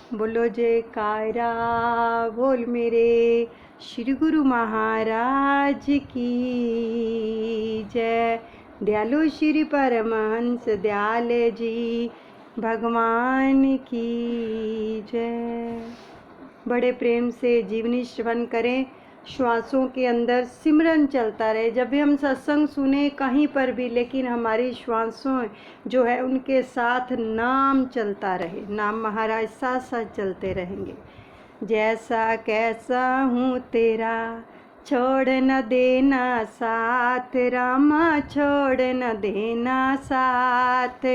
बोलो जयकारा बोल मेरे श्री गुरु महाराज की जय। दयालु श्री परमहंस दयाल जी भगवान की जय। बड़े प्रेम से जीवनी श्रवण करें, श्वासों के अंदर सिमरन चलता रहे। जब भी हम सत्संग सुने कहीं पर भी, लेकिन हमारी श्वासों जो है उनके साथ नाम चलता रहे, नाम महाराज साथ साथ चलते रहेंगे। जैसा कैसा हूँ तेरा छोड़ न देना साथ, रामा छोड़ न देना साथ,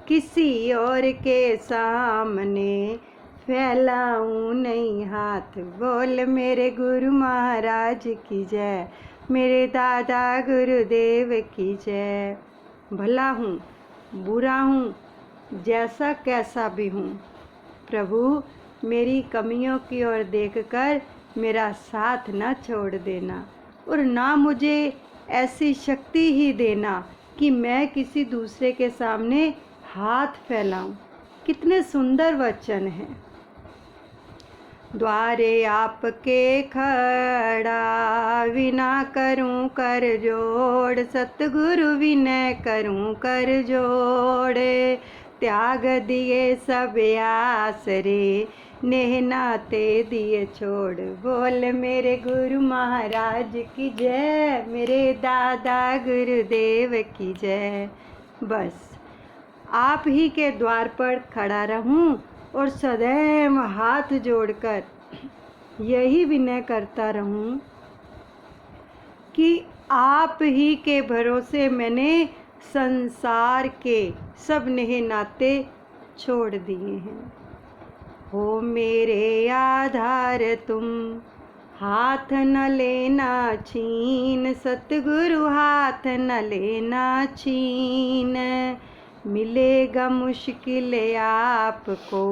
किसी और के सामने फैलाऊं नहीं हाथ। बोल मेरे गुरु महाराज की जय, मेरे दादा गुरुदेव की जय। भला हूँ बुरा हूँ जैसा कैसा भी हूँ, प्रभु मेरी कमियों की ओर देखकर मेरा साथ न छोड़ देना, और ना मुझे ऐसी शक्ति ही देना कि मैं किसी दूसरे के सामने हाथ फैलाऊं। कितने सुंदर वचन हैं। द्वारे आपके खड़ा विना करूं कर जोड़, सतगुरु विनय करूं कर जोड़, त्याग दिए सब आसरे नेह नाते दिए छोड़। बोल मेरे गुरु महाराज की जय, मेरे दादा गुरुदेव की जय। बस आप ही के द्वार पर खड़ा रहूं और सदैव हाथ जोड़कर यही विनय करता रहूं कि आप ही के भरोसे मैंने संसार के सब नेह नाते छोड़ दिए हैं। हो मेरे आधार तुम हाथ न लेना छीन, सतगुरु हाथ न लेना छीन, मिलेगा मुश्किल आपको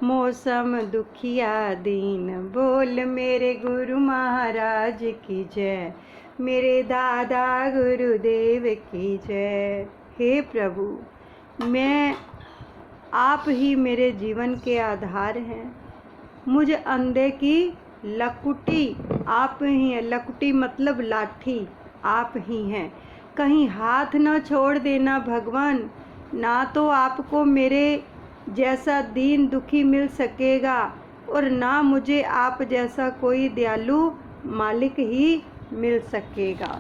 मौसम दुखिया दीन। बोल मेरे गुरु महाराज की जय, मेरे दादा गुरुदेव की जय। हे प्रभु, मैं आप ही मेरे जीवन के आधार हैं। मुझ अंधे की लकुटी आप ही हैं, लकुटी मतलब लाठी आप ही हैं। कहीं हाथ न छोड़ देना भगवान, ना तो आपको मेरे जैसा दीन दुखी मिल सकेगा और ना मुझे आप जैसा कोई दयालु मालिक ही मिल सकेगा।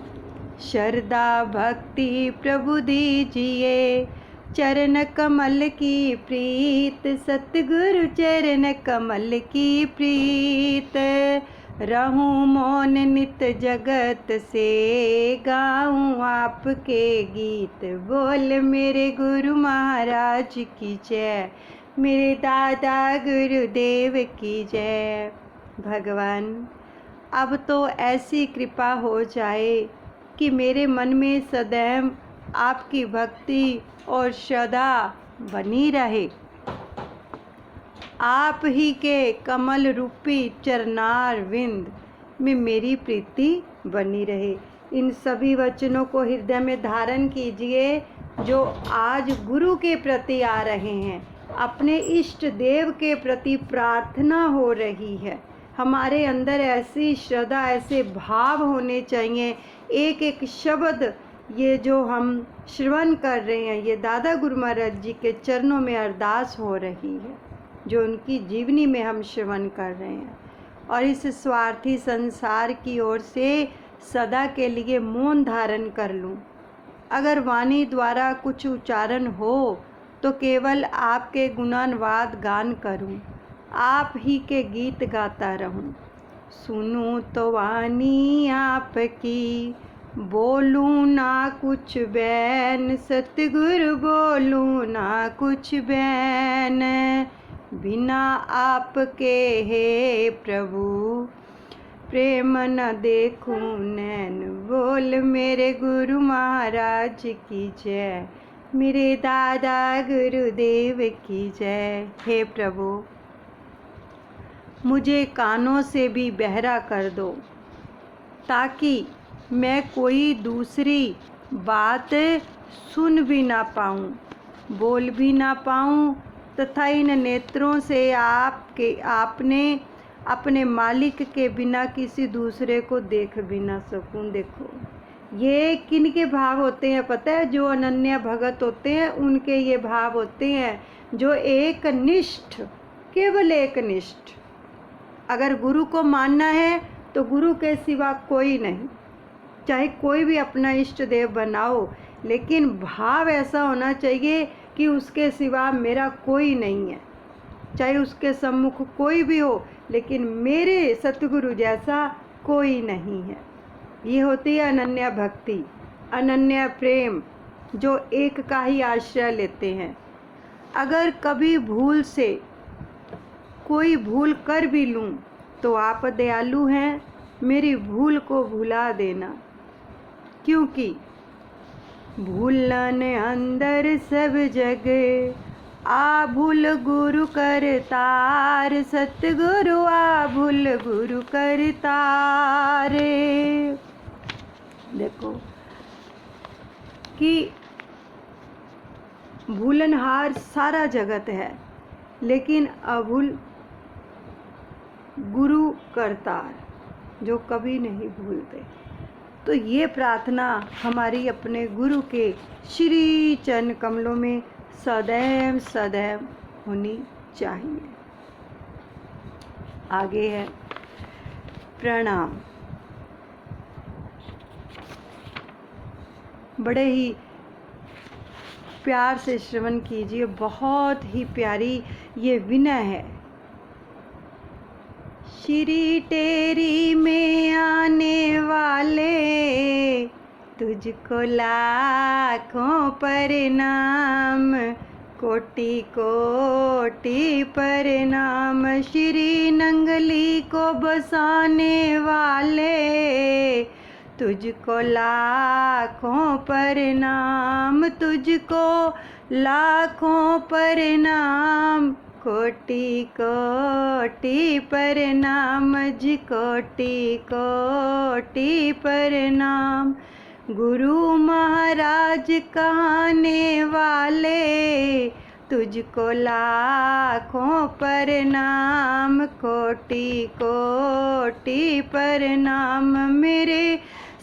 श्रद्धा भक्ति प्रभु दीजिए, चरण कमल की प्रीत, सतगुरु चरण कमल की प्रीत, रहूं मौन नित जगत से गाऊं आपके गीत। बोल मेरे गुरु महाराज की जय, मेरे दादा गुरुदेव की जय। भगवान अब तो ऐसी कृपा हो जाए कि मेरे मन में सदैव आपकी भक्ति और श्रद्धा बनी रहे। आप ही के कमल रूपी चरणार विंद में मेरी प्रीति बनी रहे। इन सभी वचनों को हृदय में धारण कीजिए जो आज गुरु के प्रति आ रहे हैं। अपने इष्ट देव के प्रति प्रार्थना हो रही है। हमारे अंदर ऐसी श्रद्धा, ऐसे भाव होने चाहिए। एक एक शब्द ये जो हम श्रवण कर रहे हैं, ये दादा गुरु महाराज जी के चरणों में अरदास हो रही है, जो उनकी जीवनी में हम श्रवण कर रहे हैं। और इस स्वार्थी संसार की ओर से सदा के लिए मौन धारण कर लूं। अगर वाणी द्वारा कुछ उच्चारण हो तो केवल आपके गुणानुवाद गान करूं, आप ही के गीत गाता रहूं। सुनूं तो वाणी आपकी, बोलूं ना कुछ बैन, सतगुरु बोलूं ना कुछ बैन, बिना आपके हे प्रभु प्रेम न देखूं नैन। बोल मेरे गुरु महाराज की जय, मेरे दादा गुरुदेव की जय। हे प्रभु, मुझे कानों से भी बहरा कर दो ताकि मैं कोई दूसरी बात सुन भी ना पाऊँ, बोल भी ना पाऊँ, तथा इन नेत्रों से आपने अपने मालिक के बिना किसी दूसरे को देख भी ना सकूं। देखो ये किन के भाव होते हैं पता है? जो अनन्य भगत होते हैं उनके ये भाव होते हैं, जो एक निष्ठ, केवल एक निष्ठ। अगर गुरु को मानना है तो गुरु के सिवा कोई नहीं, चाहे कोई भी अपना इष्ट देव बनाओ, लेकिन भाव ऐसा होना चाहिए कि उसके सिवा मेरा कोई नहीं है। चाहे उसके सम्मुख कोई भी हो, लेकिन मेरे सतगुरु जैसा कोई नहीं है। ये होती है अनन्य भक्ति, अनन्य प्रेम, जो एक का ही आश्रय लेते हैं। अगर कभी भूल से कोई भूल कर भी लूं तो आप दयालु हैं, मेरी भूल को भुला देना, क्योंकि भूलन अंदर सब जग, आ भूल गुरु करतार, सतगुरु आ भूल गुरु करतार। देखो कि भूलनहार सारा जगत है, लेकिन अभूल गुरु करतार, जो कभी नहीं भूलते। तो ये प्रार्थना हमारी अपने गुरु के श्री चरण कमलों में सदैव सदैव होनी चाहिए। आगे है प्रणाम। बड़े ही प्यार से श्रवण कीजिए, बहुत ही प्यारी ये विनय है। श्री टेरी में आने वाले तुझको लाखों प्रणाम, कोटि कोटि प्रणाम। श्री नंगली को बसाने वाले तुझको लाखों प्रणाम, तुझको लाखों प्रणाम। कोटि कोटि प्रणाम जी, कोटि कोटि प्रणाम। गुरु महाराज कहने वाले तुझको लाखों प्रणाम, कोटि कोटि प्रणाम। मेरे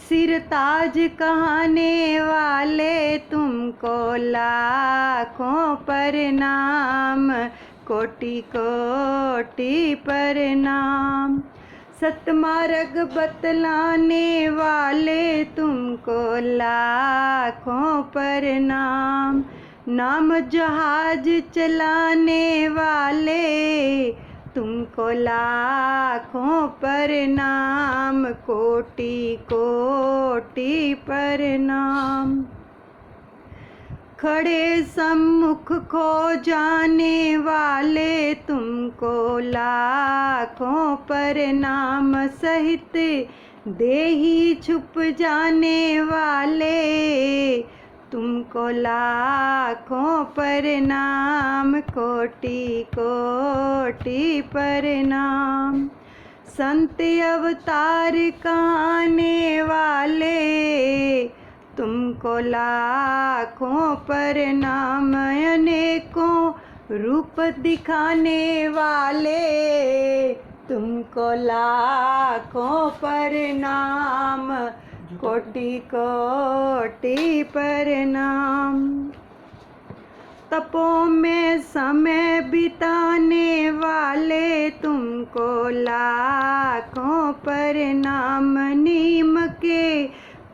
सिर ताज कहने वाले तुमको लाखों प्रणाम, कोटि कोटि प्रणाम। सतमार्ग बतलाने वाले तुमको लाखों प्रणाम। नाम जहाज चलाने वाले तुमको लाखों प्रणाम, कोटि कोटि प्रणाम। खड़े सम्मुख खो जाने वाले तुमको लाखों प्रणाम, सहित देही छुप जाने वाले तुमको लाखों प्रणाम, कोटि कोटि प्रणाम। संत अवतार कहने वाले तुमको लाखों प्रणाम, अनेकों रूप दिखाने वाले तुमको लाखों प्रणाम, कोटि कोटि प्रणाम। तपों में समय बिताने वाले तुमको लाखों प्रणाम, नीम के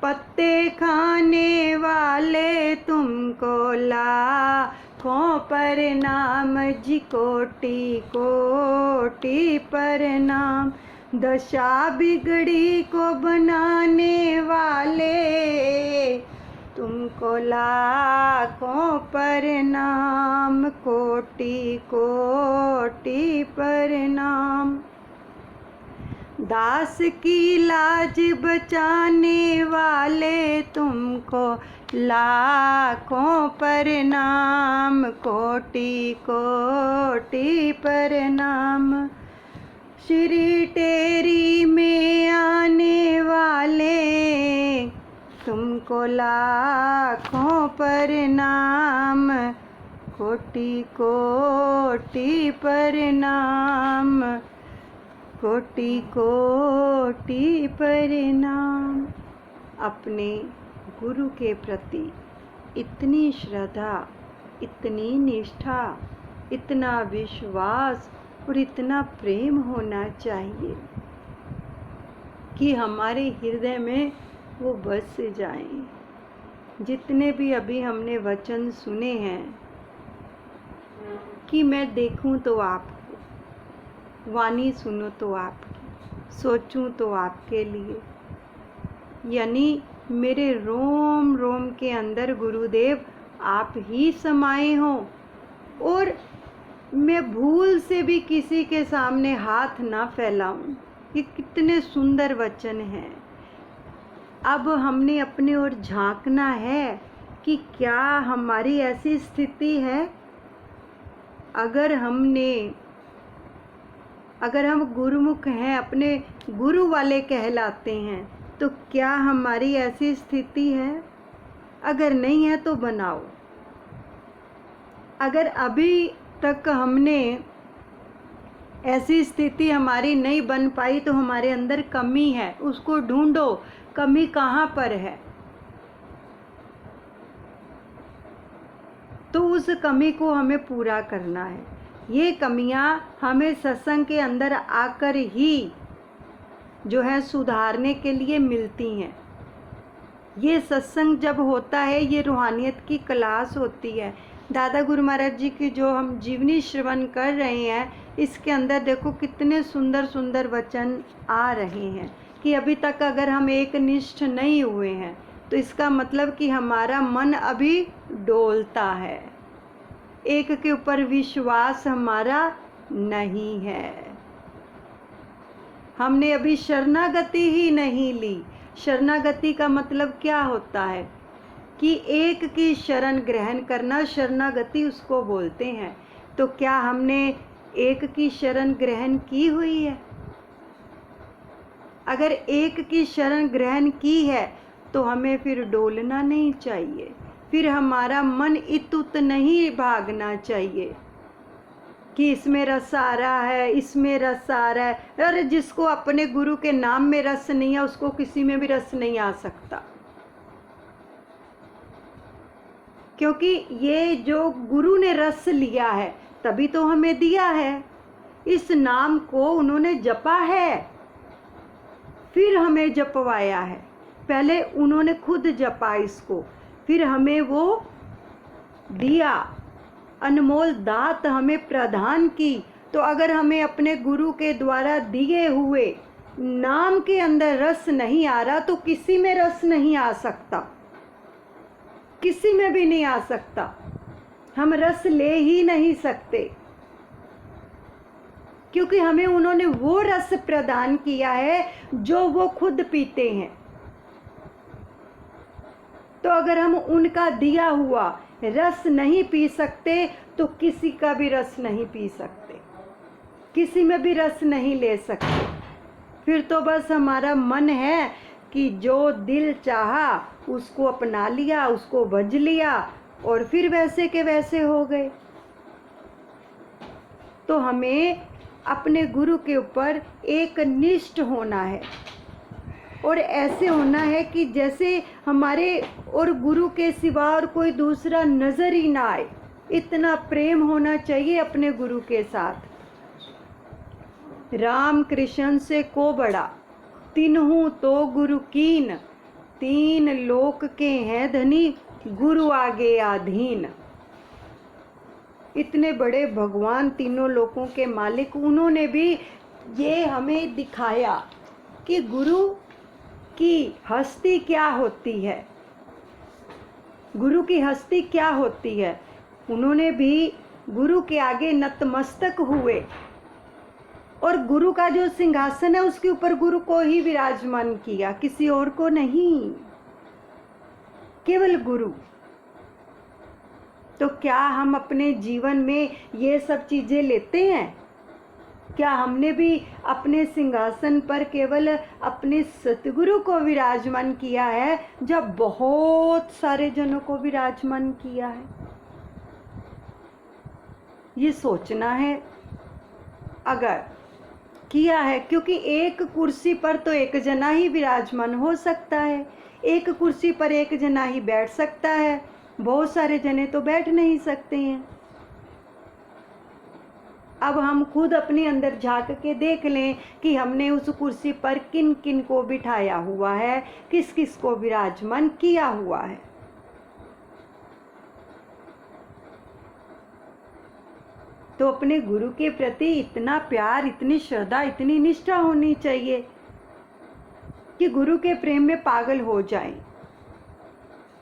पत्ते खाने वाले तुमको लाखों प्रणाम जी, कोटि कोटि प्रणाम। दशा बिगड़ी को बनाने वाले तुमको लाखों प्रणाम, कोटि कोटि प्रणाम। दास की लाज बचाने वाले तुमको लाखों प्रणाम, कोटि कोटि प्रणाम। श्री टेरी में आने वाले तुमको लाखों प्रणाम, कोटि कोटि प्रणाम, कोटि कोटि प्रणाम। अपने गुरु के प्रति इतनी श्रद्धा, इतनी निष्ठा, इतना विश्वास और इतना प्रेम होना चाहिए कि हमारे हृदय में वो बस जाएं। जितने भी अभी हमने वचन सुने हैं कि मैं देखूं तो आपको, वाणी सुनो तो आपकी, सोचूं तो आपके लिए, यानी मेरे रोम रोम के अंदर गुरुदेव आप ही समाये हों और मैं भूल से भी किसी के सामने हाथ ना फैलाऊं। ये कितने सुंदर वचन हैं। अब हमने अपने ओर झांकना है कि क्या हमारी ऐसी स्थिति है। अगर हम गुरुमुख हैं, अपने गुरु वाले कहलाते हैं, तो क्या हमारी ऐसी स्थिति है? अगर नहीं है तो बनाओ। अगर अभी तक हमने ऐसी स्थिति हमारी नहीं बन पाई तो हमारे अंदर कमी है, उसको ढूंढो, कमी कहाँ पर है। तो उस कमी को हमें पूरा करना है। ये कमियां हमें सत्संग के अंदर आकर ही जो है सुधारने के लिए मिलती हैं। ये सत्संग जब होता है, ये रूहानियत की क्लास होती है। दादा गुरु महाराज जी की जो हम जीवनी श्रवण कर रहे हैं, इसके अंदर देखो कितने सुंदर सुंदर वचन आ रहे हैं कि अभी तक अगर हम एक निष्ठ नहीं हुए हैं तो इसका मतलब कि हमारा मन अभी डोलता है, एक के ऊपर विश्वास हमारा नहीं है। हमने अभी शरणागति ही नहीं ली। शरणागति का मतलब क्या होता है कि एक की शरण ग्रहण करना, शरणागति उसको बोलते हैं। तो क्या हमने एक की शरण ग्रहण की हुई है? अगर एक की शरण ग्रहण की है तो हमें फिर डोलना नहीं चाहिए, फिर हमारा मन इत उत नहीं भागना चाहिए कि इसमें रस आ रहा है, इसमें रस आ रहा है। और जिसको अपने गुरु के नाम में रस नहीं है, उसको किसी में भी रस नहीं आ सकता, क्योंकि ये जो गुरु ने रस लिया है तभी तो हमें दिया है। इस नाम को उन्होंने जपा है, फिर हमें जपवाया है। पहले उन्होंने खुद जपा इसको, फिर हमें वो दिया, अनमोल दात हमें प्रदान की। तो अगर हमें अपने गुरु के द्वारा दिए हुए नाम के अंदर रस नहीं आ रहा तो किसी में रस नहीं आ सकता, किसी में भी नहीं आ सकता। हम रस ले ही नहीं सकते, क्योंकि हमें उन्होंने वो रस प्रदान किया है जो वो खुद पीते हैं। तो अगर हम उनका दिया हुआ रस नहीं पी सकते तो किसी का भी रस नहीं पी सकते, किसी में भी रस नहीं ले सकते। फिर तो बस हमारा मन है कि जो दिल चाहा उसको अपना लिया, उसको भज लिया और फिर वैसे के वैसे हो गए। तो हमें अपने गुरु के ऊपर एक निष्ठ होना है और ऐसे होना है कि जैसे हमारे और गुरु के सिवा और कोई दूसरा नजर ही ना आए। इतना प्रेम होना चाहिए अपने गुरु के साथ। राम कृष्ण से को बड़ा, तिन्हु तो गुरु कीन, तीन लोक के हैं धनी, गुरु आगे आधीन। इतने बड़े भगवान, तीनों लोकों के मालिक, उन्होंने भी ये हमें दिखाया कि गुरु की हस्ती क्या होती है, गुरु की हस्ती क्या होती है। उन्होंने भी गुरु के आगे नतमस्तक हुए और गुरु का जो सिंहासन है उसके ऊपर गुरु को ही विराजमान किया, किसी और को नहीं, केवल गुरु। तो क्या हम अपने जीवन में ये सब चीजें लेते हैं? क्या हमने भी अपने सिंहासन पर केवल अपने सतगुरु को विराजमान किया है, जब बहुत सारे जनों को विराजमान किया है? ये सोचना है। अगर किया है, क्योंकि एक कुर्सी पर तो एक जना ही विराजमान हो सकता है, एक कुर्सी पर एक जना ही बैठ सकता है, बहुत सारे जने तो बैठ नहीं सकते हैं। अब हम खुद अपने अंदर झांक के देख लें कि हमने उस कुर्सी पर किन किन को बिठाया हुआ है, किस किस को विराजमान किया हुआ है। तो अपने गुरु के प्रति इतना प्यार, इतनी श्रद्धा, इतनी निष्ठा होनी चाहिए कि गुरु के प्रेम में पागल हो जाएं।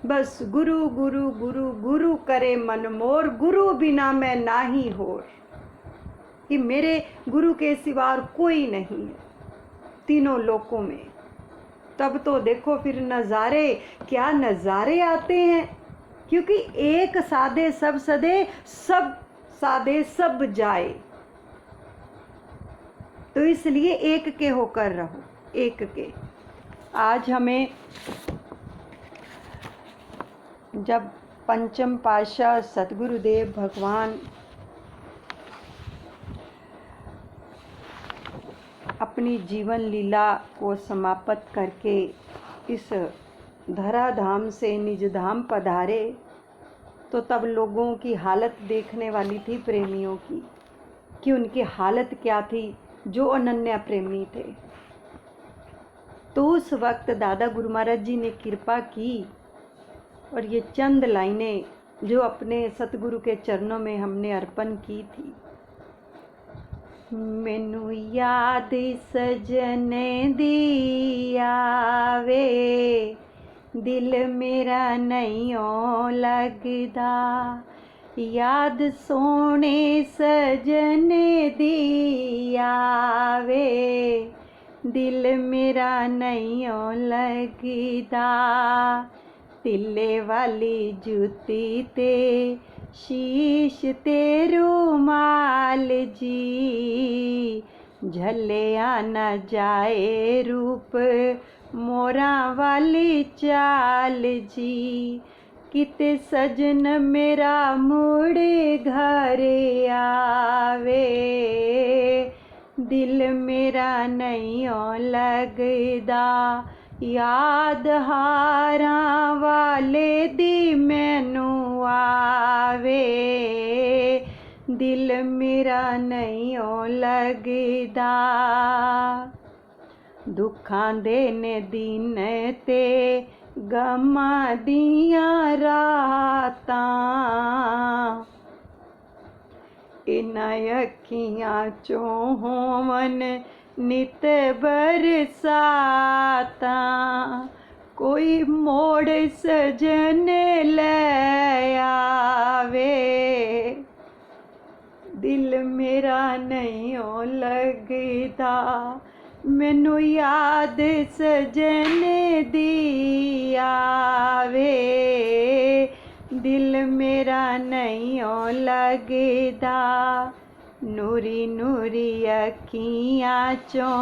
बस गुरु गुरु गुरु गुरु करे मन मोर, गुरु बिना मैं नाही होर, कि मेरे गुरु के सिवा और कोई नहीं है तीनों लोकों में। तब तो देखो फिर नज़ारे, क्या नज़ारे आते हैं, क्योंकि एक साधे सब सदे, सब साधे सब जाए। तो इसलिए एक के होकर रहो, एक के। आज हमें जब पंचम पातशाह सतगुरुदेव भगवान अपनी जीवन लीला को समाप्त करके इस धराधाम से निज धाम पधारे, तो तब लोगों की हालत देखने वाली थी, प्रेमियों की, कि उनकी हालत क्या थी जो अनन्या प्रेमी थे। तो उस वक्त दादा गुरु महाराज जी ने कृपा की और ये चंद लाइनें जो अपने सतगुरु के चरणों में हमने अर्पण की थी। मैनू याद सजन दी आवे, दिल मेरा नहीं लगदा, याद सोने सजन दी आवे, दिल मेरा नहीं लगदा, तिल्ले वाली जूती ते शीश ते रुमाल जी, झलिया न जाए रूप मोरा वाली चाल जी, किते सजन मेरा मुड़ घर आवे, दिल मेरा नहीं लगदा, याद हारा वाले दी मैनू आवे, दिल मेरा नहीं लगदा, दुखां दे ने दिन ते गमां दियां रातां, इन्हां अखियां चों होवन नित बरसातां, कोई मोड़ सजन ले आवे, दिल मेरा नहीं लगदा, मैनू याद सजन दी आवे, दिल मेरा नहीं लगदा, नूरी नूरी अखियां चों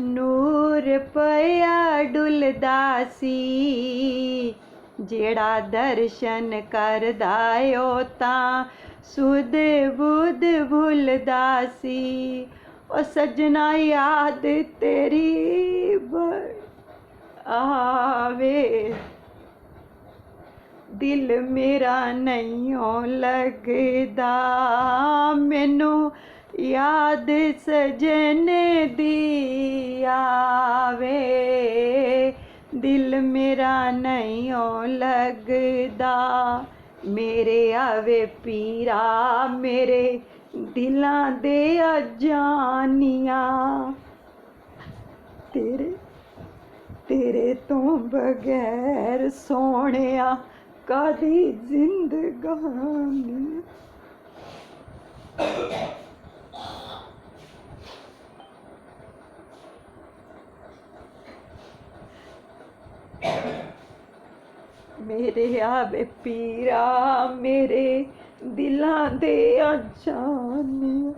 नूर पया डुलदा सी, जेड़ा दर्शन करदा ओ तां सुध बुध भुलदा सी, ओ सजना याद तेरी बड़ आवे, दिल मेरा नहीं लगदा, मैनू याद सजन दी आवे, दिल मेरा नहीं लगदा, मेरे आवे पीरा मेरे दिलां दे जानिया, तेरे तो बगैर सोहणिया कादी जिंदगानी, मेरे आवे पीरा मेरे दिलां दे जानिया,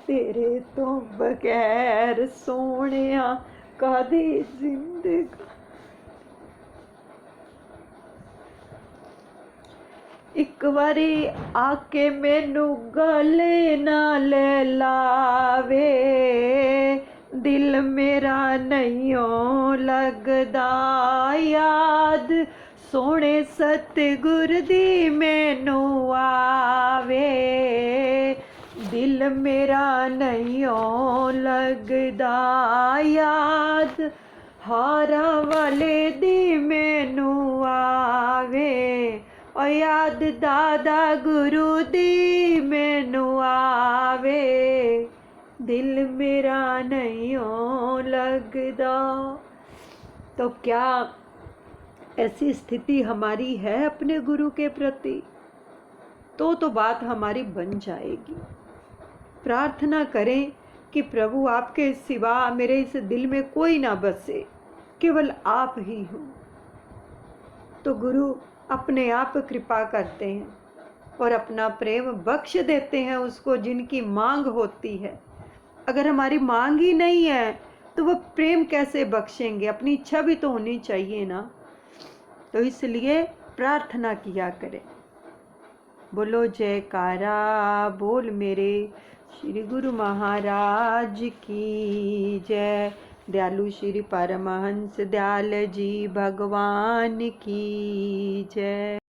तेरे तो बगैर सोहणिया कादी जिंदगानी, एक बारी आके मैनू गले नाल लावे, दिल मेरा नहीं लगदा याद, सोने सतगुर दी मैनू आवे, दिल मेरा नहीं लगदा याद, हारा वाले दी मैनू आवे, ओ याद दादा गुरु दी मैनू आवे, दिल मेरा नहीं लगदा। तो क्या ऐसी स्थिति हमारी है अपने गुरु के प्रति? तो बात हमारी बन जाएगी। प्रार्थना करें कि प्रभु आपके सिवा मेरे इस दिल में कोई ना बसे, केवल आप ही हो। तो गुरु अपने आप कृपा करते हैं और अपना प्रेम बख्श देते हैं उसको जिनकी मांग होती है। अगर हमारी मांग ही नहीं है तो वो प्रेम कैसे बख्शेंगे? अपनी इच्छा भी तो होनी चाहिए ना। तो इसलिए प्रार्थना किया करें। बोलो जयकारा बोल मेरे श्री गुरु महाराज की जय। दयालु श्री परमहंस दयाल जी भगवान की जय।